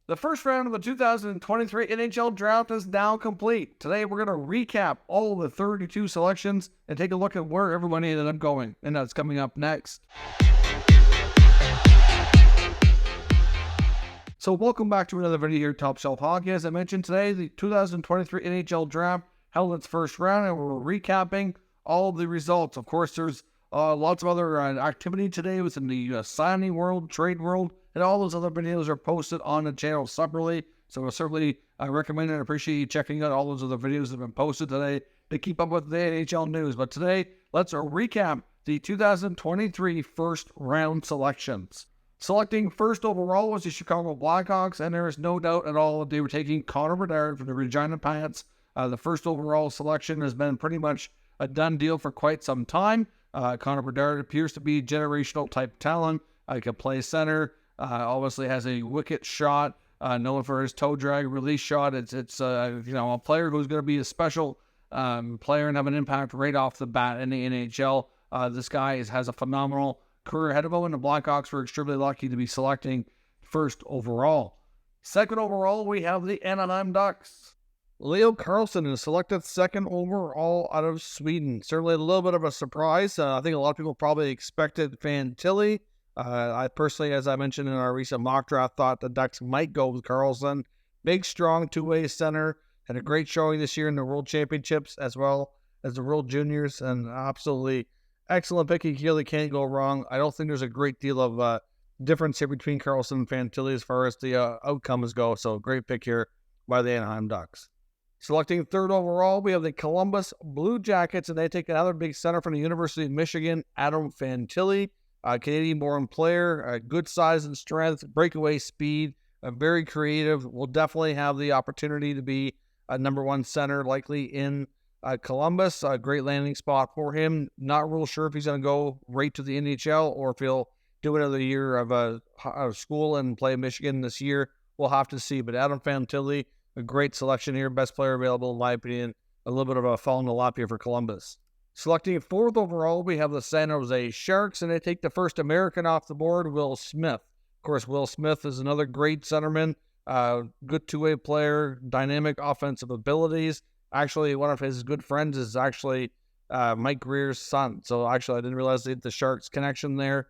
The first round of the 2023 NHL draft is now complete. Today we're going to recap all of the 32 selections and take a look at where everybody ended up going. And that's coming up next. So welcome back to another video here, Top Shelf Hockey. As I mentioned today, the 2023 NHL draft held its first round and we're recapping all of the results. Of course, there's lots of other activity today within the signing world, trade world, and all those other videos are posted on the channel separately. So I certainly recommend and appreciate you checking out all those other videos that have been posted today to keep up with the NHL news. But today, let's recap the 2023 first round selections. Selecting first overall was the Chicago Blackhawks, and there is no doubt at all that they were taking Connor Bedard from the Regina Pats. The first overall selection has been pretty much a done deal for quite some time. Connor Bedard appears to be generational type talent. He can play center. Obviously has a wicked shot. Known for his toe drag release shot. It's a player who's going to be a special player and have an impact right off the bat in the NHL. This guy has a phenomenal career ahead of him, and the Blackhawks were extremely lucky to be selecting first overall. Second overall, we have the Anaheim Ducks. Leo Carlsson is selected second overall out of Sweden. Certainly a little bit of a surprise. I think a lot of people probably expected Fantilli. I personally, as I mentioned in our recent mock draft, thought the Ducks might go with Carlsson. Big, strong two-way center. Had a great showing this year in the World Championships as well as the World Juniors. And absolutely excellent pick. You really can't go wrong. I don't think there's a great deal of difference here between Carlsson and Fantilli as far as the outcomes go. So great pick here by the Anaheim Ducks. Selecting third overall, we have the Columbus Blue Jackets, and they take another big center from the University of Michigan, Adam Fantilli. Canadian-born player, good size and strength, breakaway speed, very creative. Will definitely have the opportunity to be a number one center, likely in Columbus. A great landing spot for him. Not real sure if he's going to go right to the NHL or if he'll do another year of school and play Michigan this year. We'll have to see. But Adam Fantilli, a great selection here. Best player available, in my opinion. A little bit of a fall in the lap here for Columbus. Selecting fourth overall, we have the San Jose Sharks, and they take the first American off the board, Will Smith. Of course, Will Smith is another great centerman, good two-way player, dynamic offensive abilities. Actually, one of his good friends is actually Mike Greer's son. So actually, I didn't realize the Sharks connection there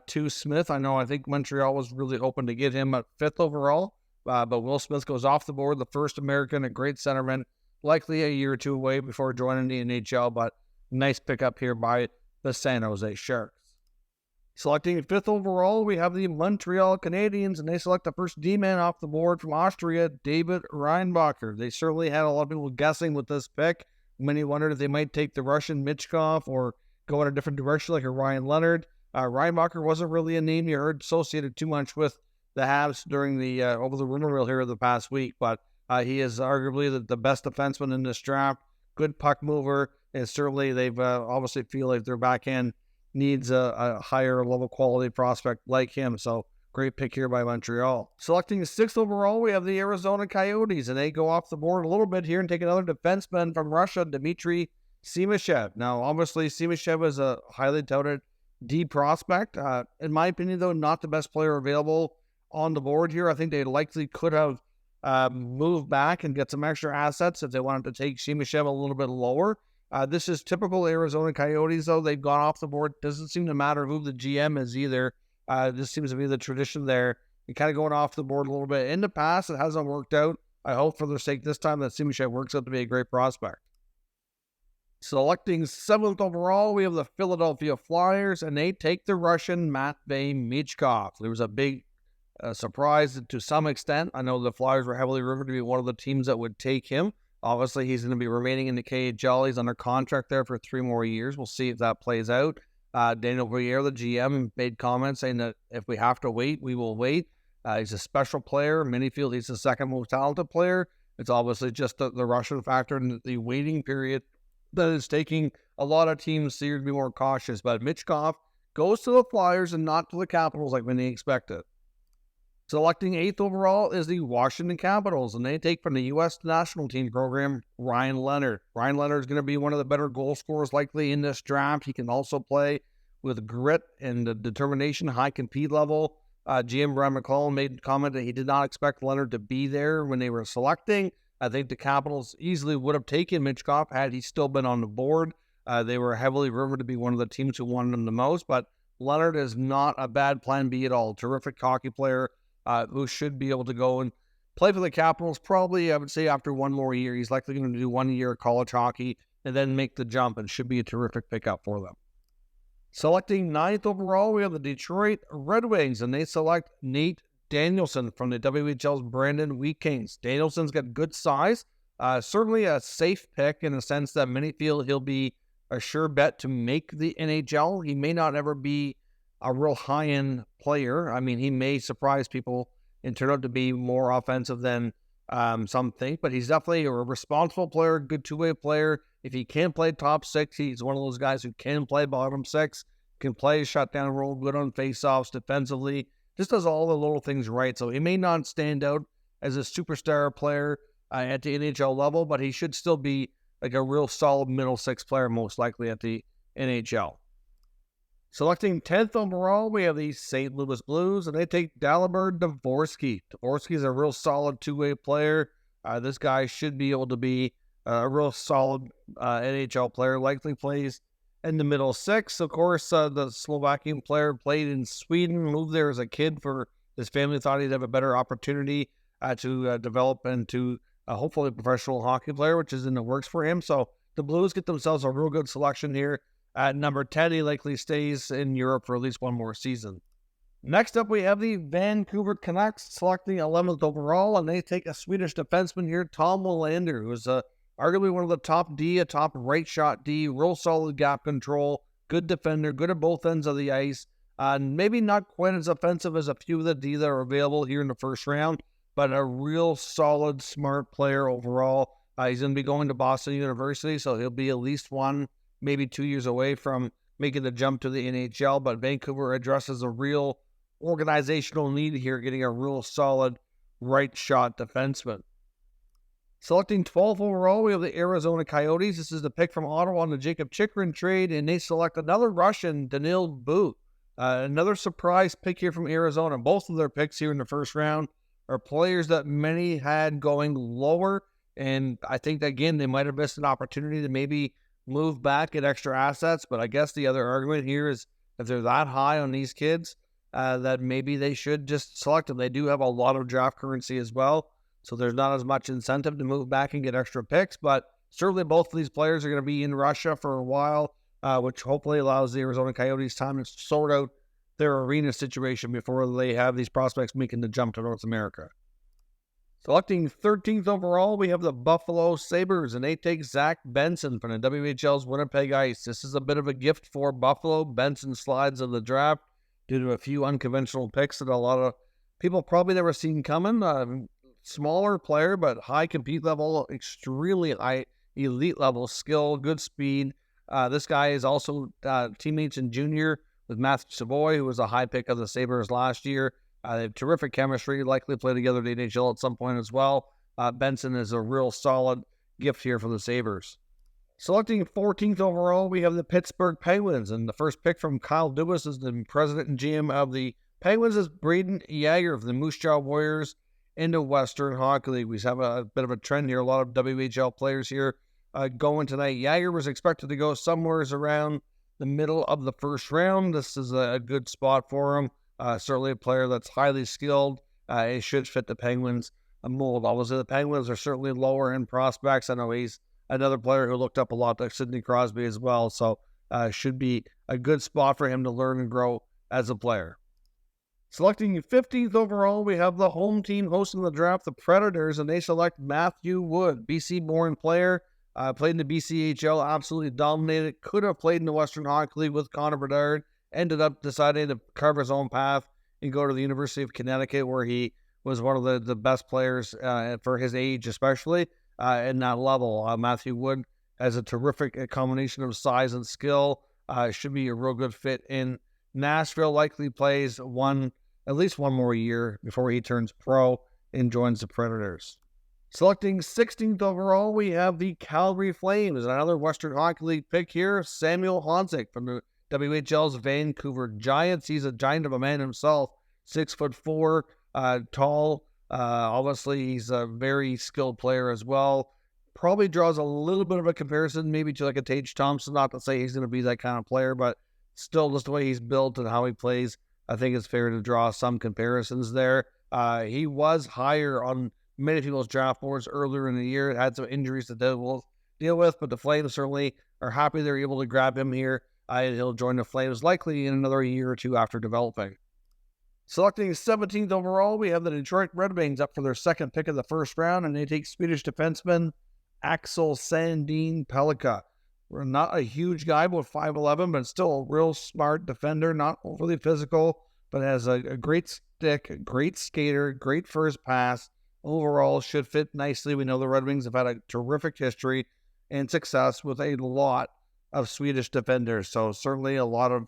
to Smith. I think Montreal was really hoping to get him at fifth overall, but Will Smith goes off the board, the first American, a great centerman, likely a year or two away before joining the NHL, but nice pickup here by the San Jose Sharks. Selecting fifth overall, we have the Montreal Canadiens, and they select the first D-man off the board from Austria, David REINBACHER. They certainly had a lot of people guessing with this pick. Many wondered if they might take the Russian MICHKOV or go in a different direction like a Ryan Leonard. REINBACHER wasn't really a name you heard associated too much with the Habs during the over the rumor mill here the past week, but he is arguably the best defenseman in this draft. Good puck mover. And certainly they've obviously feel like their back end needs a higher level quality prospect like him. So great pick here by Montreal. Selecting sixth overall, we have the Arizona Coyotes, and they go off the board a little bit here and take another defenseman from Russia, DMITRI SIMASHEV. Now, obviously, SIMASHEV is a highly touted D prospect. In my opinion, though, not the best player available on the board here. I think they likely could have moved back and get some extra assets if they wanted to take SIMASHEV a little bit lower. This is typical Arizona Coyotes, though. They've gone off the board. Doesn't seem to matter who the GM is either. This seems to be the tradition there. You're kind of going off the board a little bit. In the past, it hasn't worked out. I hope for their sake this time that SIMASHEV works out to be a great prospect. Selecting seventh overall, we have the Philadelphia Flyers, and they take the Russian MATVEI MICHKOV. There was a big surprise to some extent. I know the Flyers were heavily rumored to be one of the teams that would take him. Obviously, he's going to be remaining in the KHL. He's under contract there for 3 more years. We'll see if that plays out. Daniel Briere, the GM, made comments saying that if we have to wait, we will wait. He's a special player. Many feel he's the second most talented player. It's obviously just the Russian factor and the waiting period that is taking a lot of teams here to be more cautious. But MICHKOV goes to the Flyers and not to the Capitals like many expected. Selecting 8th overall is the Washington Capitals, and they take from the U.S. national team program, Ryan Leonard. Ryan Leonard is going to be one of the better goal scorers likely in this draft. He can also play with grit and determination, high compete level. GM Brian McClellan made a comment that he did not expect Leonard to be there when they were selecting. I think the Capitals easily would have taken MICHKOV had he still been on the board. They were heavily rumored to be one of the teams who wanted him the most, but Leonard is not a bad plan B at all. Terrific hockey player who should be able to go and play for the Capitals probably, I would say, after one more year. He's likely going to do 1 year of college hockey and then make the jump, and should be a terrific pickup for them. Selecting 9th overall, we have the Detroit Red Wings, and they select Nate Danielson from the WHL's Brandon Wheat Kings. Danielson's got good size, certainly a safe pick in the sense that many feel he'll be a sure bet to make the NHL. He may not ever be a real high-end player. I mean, he may surprise people and turn out to be more offensive than some think, but he's definitely a responsible player, good two-way player. If he can't play top six, he's one of those guys who can play bottom six, can play shutdown role, good on faceoffs defensively, just does all the little things right. So he may not stand out as a superstar player at the NHL level, but he should still be like a real solid middle six player, most likely at the NHL. Selecting 10th overall, we have the St. Louis Blues, and they take DALIBER DVORSKY. Dvorsky is a real solid two-way player. This guy should be able to be a real solid NHL player, likely plays in the middle six. Of course, the Slovakian player played in Sweden, moved there as a kid for his family, thought he'd have a better opportunity to develop into hopefully a professional hockey player, which is in the works for him. So the Blues get themselves a real good selection here. At number 10, he likely stays in Europe for at least one more season. Next up, we have the Vancouver Canucks selecting 11th overall, and they take a Swedish defenseman here, Tom Willander, who is arguably one of the top D, a top right shot D, real solid gap control, good defender, good at both ends of the ice. Maybe not quite as offensive as a few of the D that are available here in the first round, but a real solid, smart player overall. He's going to be going to Boston University, so he'll be at least 1, maybe 2 years away from making the jump to the NHL, but Vancouver addresses a real organizational need here, getting a real solid right shot defenseman. Selecting 12th overall, we have the Arizona Coyotes. This is the pick from Ottawa on the Jacob Chychrun trade, and they select another Russian, Danil Booth. Another surprise pick here from Arizona. Both of their picks here in the first round are players that many had going lower, and I think, again, they might have missed an opportunity to maybe move back, get extra assets, but I guess the other argument here is if they're that high on these kids, that maybe they should just select them. They do have a lot of draft currency as well, so there's not as much incentive to move back and get extra picks, but certainly both of these players are going to be in Russia for a while, which hopefully allows the Arizona Coyotes time to sort out their arena situation before they have these prospects making the jump to North America. Selecting 13th overall, we have the Buffalo Sabres, and they take Zach Benson from the WHL's Winnipeg Ice. This is a bit of a gift for Buffalo. Benson slides in the draft due to a few unconventional picks that a lot of people probably never seen coming. Smaller player, but high compete level, extremely high elite level skill, good speed. This guy is also teammates in junior with Matthew Savoy, who was a high pick of the Sabres last year. They have terrific chemistry, likely play together at the NHL at some point as well. Benson is a real solid gift here for the Sabres. Selecting 14th overall, we have the Pittsburgh Penguins, and the first pick from Kyle Dubas is the president and GM of the Penguins is BRAYDEN YAGER of the Moose Jaw Warriors in the Western Hockey League. We have a bit of a trend here. A lot of WHL players here going tonight. Yager was expected to go somewhere around the middle of the first round. This is a good spot for him. Certainly a player that's highly skilled. He should fit the Penguins mold. Obviously, the Penguins are certainly lower in prospects. I know he's another player who looked up a lot like Sidney Crosby as well. So should be a good spot for him to learn and grow as a player. Selecting 15th overall, we have the home team hosting the draft, the Predators, and they select Matthew Wood, BC-born player. Played in the BCHL, absolutely dominated. Could have played in the Western Hockey League with Connor Bedard. Ended up deciding to carve his own path and go to the University of Connecticut, where he was one of the best players for his age, especially in that level. Matthew Wood has a terrific combination of size and skill. Should be a real good fit in Nashville. Likely plays at least one more year before he turns pro and joins the Predators. Selecting 16th overall, we have the Calgary Flames. Another Western Hockey League pick here, Samuel HONZEK from the WHL's Vancouver Giants. He's a giant of a man himself. 6'4", tall. Obviously, he's a very skilled player as well. Probably draws a little bit of a comparison maybe to like a Tage Thompson. Not to say he's going to be that kind of player, but still just the way he's built and how he plays, I think it's fair to draw some comparisons there. He was higher on many people's draft boards earlier in the year. Had some injuries to deal with, but the Flames certainly are happy they're able to grab him here. He'll join the Flames likely in another year or two after developing. Selecting 17th overall, we have the Detroit Red Wings up for their second pick of the first round, and they take Swedish defenseman AXEL SANDIN PELLIKA. We're not a huge guy, about 5'11", but still a real smart defender, not overly physical, but has a great stick, a great skater, great first pass. Overall, should fit nicely. We know the Red Wings have had a terrific history and success with a lot of Swedish defenders, so certainly a lot of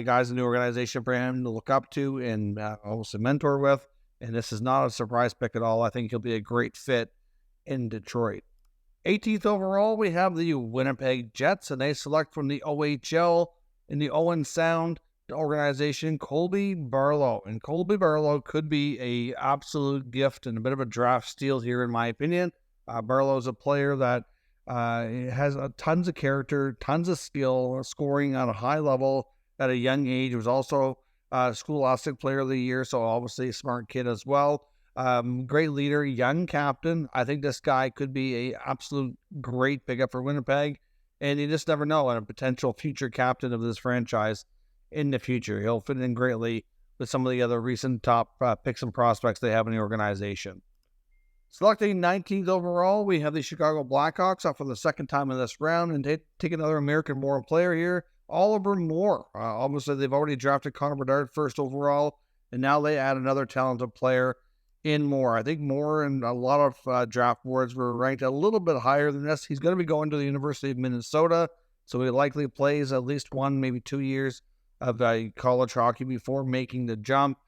guys in the organization for him to look up to and also mentor with. And this is not a surprise pick at all. I think he'll be a great fit in Detroit. 18th overall, we have the Winnipeg Jets, and they select from the OHL in the Owen Sound organization, Colby Barlow. And Colby Barlow could be a absolute gift and a bit of a draft steal here, in my opinion. Barlow is a player that has tons of character, tons of skill, scoring on a high level at a young age. He was also Scholastic Player of the Year, so obviously a smart kid as well. Great leader, young captain. I think this guy could be a absolute great pickup for Winnipeg, and you just never know, and a potential future captain of this franchise in the future. He'll fit in greatly with some of the other recent top picks and prospects they have in the organization. Selecting 19th overall, we have the Chicago Blackhawks up for the second time in this round, and they take another American-born player here, Oliver Moore. Obviously, they've already drafted Connor Bedard first overall, and now they add another talented player in Moore. I think Moore and a lot of draft boards were ranked a little bit higher than this. He's going to be going to the University of Minnesota, so he likely plays at least 1, maybe 2 years of college hockey before making the jump.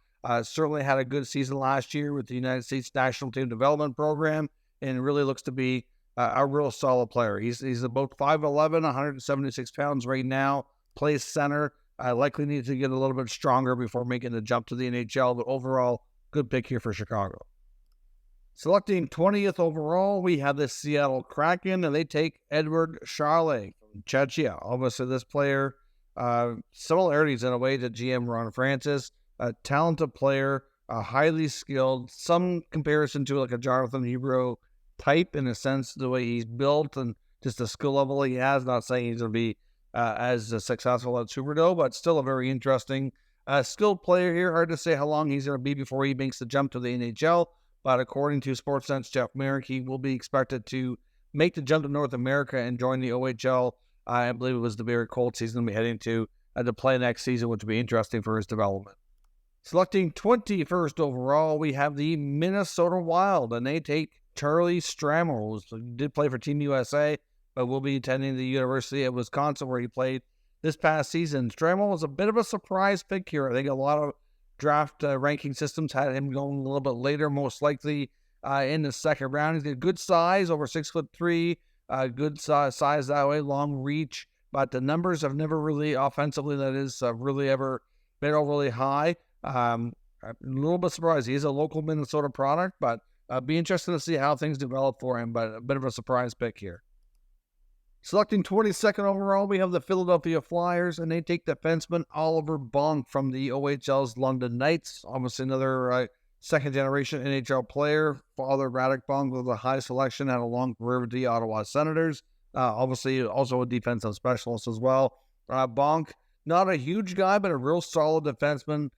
Certainly had a good season last year with the United States National Team Development Program, and really looks to be a real solid player. He's about 5'11", 176 pounds right now, plays center. Likely needs to get a little bit stronger before making the jump to the NHL, but overall, good pick here for Chicago. Selecting 20th overall, we have the Seattle Kraken, and they take Edward Charlet from Czechia. Obviously, this player, similarities in a way to GM Ron Francis, a talented player, highly skilled, some comparison to like a Jonathan Hebrew type in a sense, the way he's built and just the skill level he has. Not saying he's going to be as successful at Superdo, but still a very interesting skilled player here. Hard to say how long he's going to be before he makes the jump to the NHL, but according to Sportsnet's Jeff Merrick, he will be expected to make the jump to North America and join the OHL. I believe it was the very cold season we'll be heading to play next season, which will be interesting for his development. Selecting 21st overall, we have the Minnesota Wild, and they take Charlie Stramel, who did play for Team USA, but will be attending the University of Wisconsin, where he played this past season. Stramel was a bit of a surprise pick here. I think a lot of draft ranking systems had him going a little bit later, most likely in the second round. He's got good size, over 6'3", good size that way, long reach, but the numbers have never really, offensively, that is, really ever been overly high. I'm a little bit surprised. He's a local Minnesota product, but be interested to see how things develop for him, but a bit of a surprise pick here. Selecting 22nd overall, we have the Philadelphia Flyers, and they take defenseman Oliver Bonk from the OHL's London Knights. Almost another second-generation NHL player. Father Radek Bonk was a high selection, had a long career with the Ottawa Senators. Obviously, also a defensive specialist as well. Bonk, not a huge guy, but a real solid defenseman.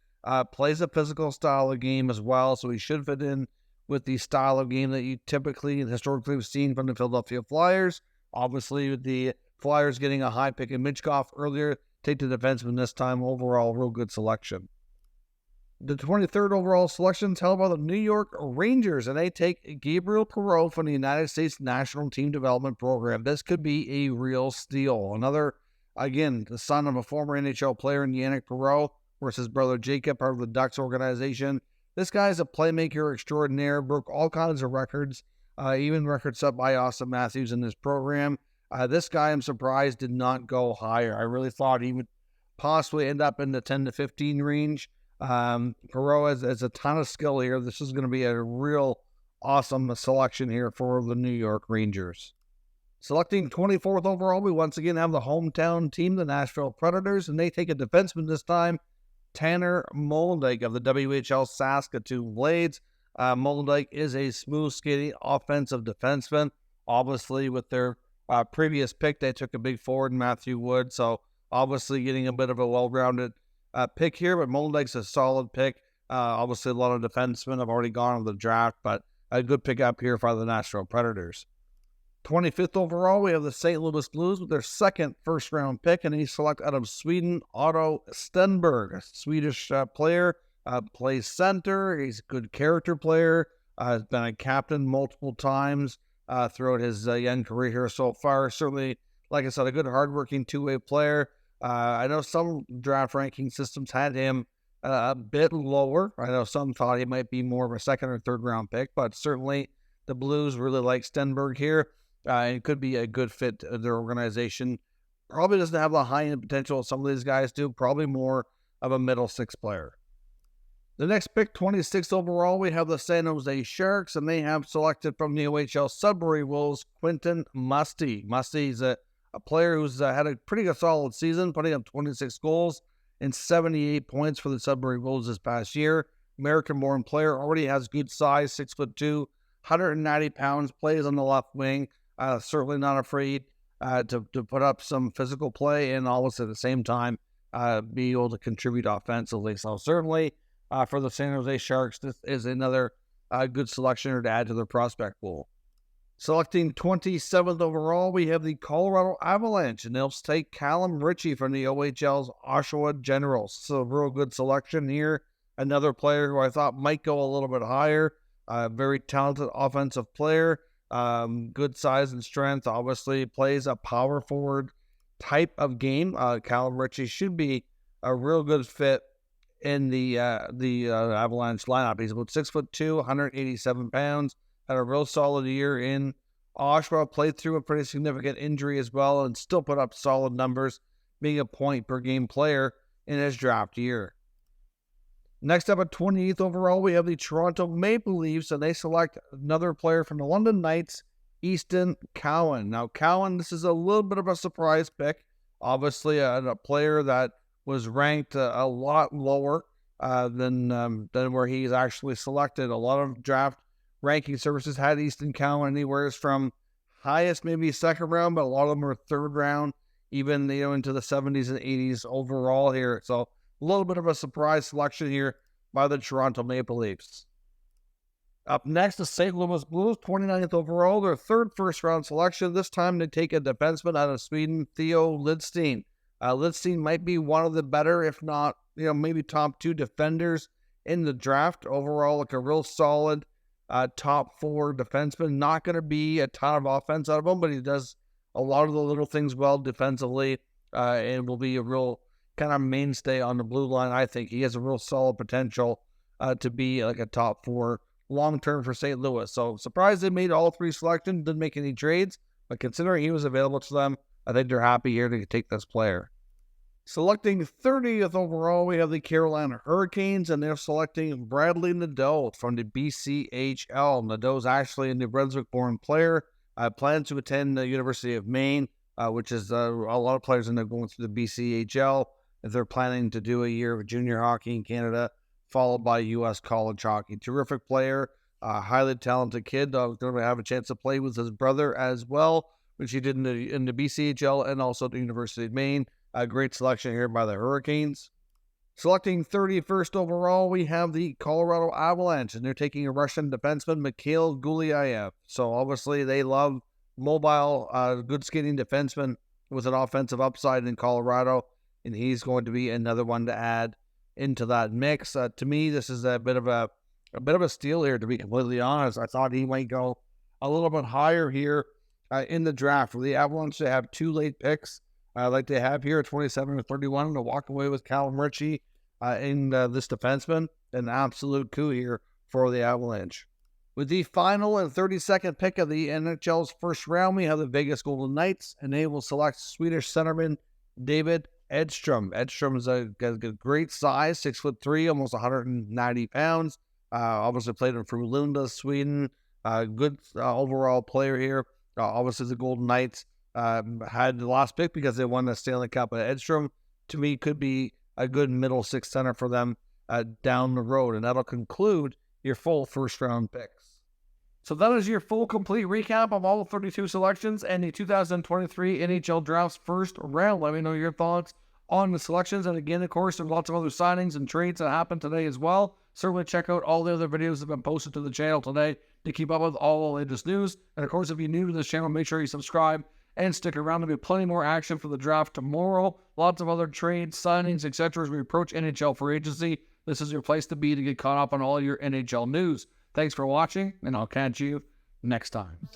Plays a physical style of game as well, so he should fit in with the style of game that you typically and historically have seen from the Philadelphia Flyers. Obviously, with the Flyers getting a high pick in MICHKOV earlier, take the defenseman this time. Overall, real good selection. The 23rd overall selection is held by the New York Rangers, and they take Gabriel Perreault from the United States National Team Development Program. This could be a real steal. Another, again, the son of a former NHL player, Yannick Perreault, versus brother Jacob, part of the Ducks organization. This guy is a playmaker extraordinaire, broke all kinds of records, even records set by Austin Matthews in this program. This guy, I'm surprised, did not go higher. I really thought he would possibly end up in the 10 to 15 range. Perot has a ton of skill here. This is going to be a real awesome selection here for the New York Rangers. Selecting 24th overall, we once again have the hometown team, the Nashville Predators, and they take a defenseman this time, Tanner Molendyk of the WHL Saskatoon Blades. Molendyk is a smooth skating offensive defenseman. Obviously, with their previous pick, they took a big forward, Matthew Wood, so obviously getting a bit of a well-rounded pick here, but Molendyk's a solid pick. Obviously, a lot of defensemen have already gone on the draft, but a good pick up here for the Nashville Predators. 25th overall, we have the St. Louis Blues with their second first-round pick, and he select out of Sweden, Otto Stenberg, a Swedish player, plays center. He's a good character player, has been a captain multiple times throughout his young career here so far. Certainly, like I said, a good hardworking two-way player. I know some draft ranking systems had him a bit lower. I know some thought he might be more of a second or third round pick, but certainly the Blues really like Stenberg here. It could be a good fit to their organization. Probably doesn't have the high-end potential some of these guys do. Probably more of a middle six player. The next pick, 26th overall, we have the San Jose Sharks, and they have selected from the OHL Sudbury Wolves, Quentin Musty. Musty's a player who's had a pretty good solid season, putting up 26 goals and 78 points for the Sudbury Wolves this past year. American-born player, already has good size, 6'2", 190 pounds, plays on the left wing. Certainly not afraid to put up some physical play and always at the same time be able to contribute offensively. So certainly for the San Jose Sharks, this is another good selection to add to their prospect pool. Selecting 27th overall, we have the Colorado Avalanche, and they'll take Callum Ritchie from the OHL's Oshawa Generals. So a real good selection here. Another player who I thought might go a little bit higher. Very talented offensive player. Good size and strength. Obviously plays a power forward type of game. Callum Ritchie should be a real good fit in the Avalanche lineup. He's about 6'2", 187 pounds. Had a real solid year in Oshawa. Played through a pretty significant injury as well, and still put up solid numbers, being a point per game player in his draft year. Next up at 28th overall, we have the Toronto Maple Leafs, and they select another player from the London Knights, Easton Cowan. Now, Cowan, this is a little bit of a surprise pick. Obviously, a player that was ranked a lot lower than where he's actually selected. A lot of draft ranking services had Easton Cowan anywhere from highest maybe second round, but a lot of them are third round, even into the 70s and 80s overall here. So a little bit of a surprise selection here by the Toronto Maple Leafs. Up next, the St. Louis Blues, 29th overall, their third first-round selection. This time they take a defenseman out of Sweden, Theo Lidstein. Lidstein might be one of the better, if not, maybe top two defenders in the draft. Overall, like a real solid top four defenseman. Not going to be a ton of offense out of him, but he does a lot of the little things well defensively, and will be a real kind of mainstay on the blue line. I think he has a real solid potential to be like a top four long-term for St. Louis. So surprised they made all three selections, didn't make any trades, but considering he was available to them, I think they're happy here to take this player. Selecting 30th overall, we have the Carolina Hurricanes, and they're selecting Bradley Nadeau from the BCHL. Nadeau's actually a New Brunswick-born player. Plans to attend the University of Maine, which is a lot of players end up going through the BCHL if they're planning to do a year of junior hockey in Canada, followed by U.S. college hockey. Terrific player, highly talented kid. Going to have a chance to play with his brother as well, which he did in the BCHL and also the University of Maine. A great selection here by the Hurricanes. Selecting 31st overall, we have the Colorado Avalanche, and they're taking a Russian defenseman, Mikhail Gulyayev. So obviously they love mobile, good skating defenseman with an offensive upside in Colorado, and he's going to be another one to add into that mix. To me, this is a bit of a steal here, to be completely honest. I thought he might go a little bit higher here in the draft. For the Avalanche, they have two late picks. Like they have here at 27 or 31 to walk away with Callum Ritchie in this defenseman. An absolute coup here for the Avalanche. With the final and 32nd pick of the NHL's first round, we have the Vegas Golden Knights, and they will select Swedish centerman David Edstrom. Edstrom is a great size, 6'3", almost 190 pounds. Obviously played in Frölunda, Sweden. Good overall player here. Obviously the Golden Knights had the last pick because they won the Stanley Cup. But Edstrom, to me, could be a good middle six center for them down the road. And that'll conclude your full first-round picks. So that is your full complete recap of all 32 selections and the 2023 NHL Draft's first round. Let me know your thoughts on the selections. And again, of course, there's lots of other signings and trades that happened today as well. Certainly check out all the other videos that have been posted to the channel today to keep up with all the latest news. And of course, if you're new to this channel, make sure you subscribe and stick around. There'll be plenty more action for the draft tomorrow. Lots of other trades, signings, etc. as we approach NHL free agency. This is your place to be to get caught up on all your NHL news. Thanks for watching, and I'll catch you next time.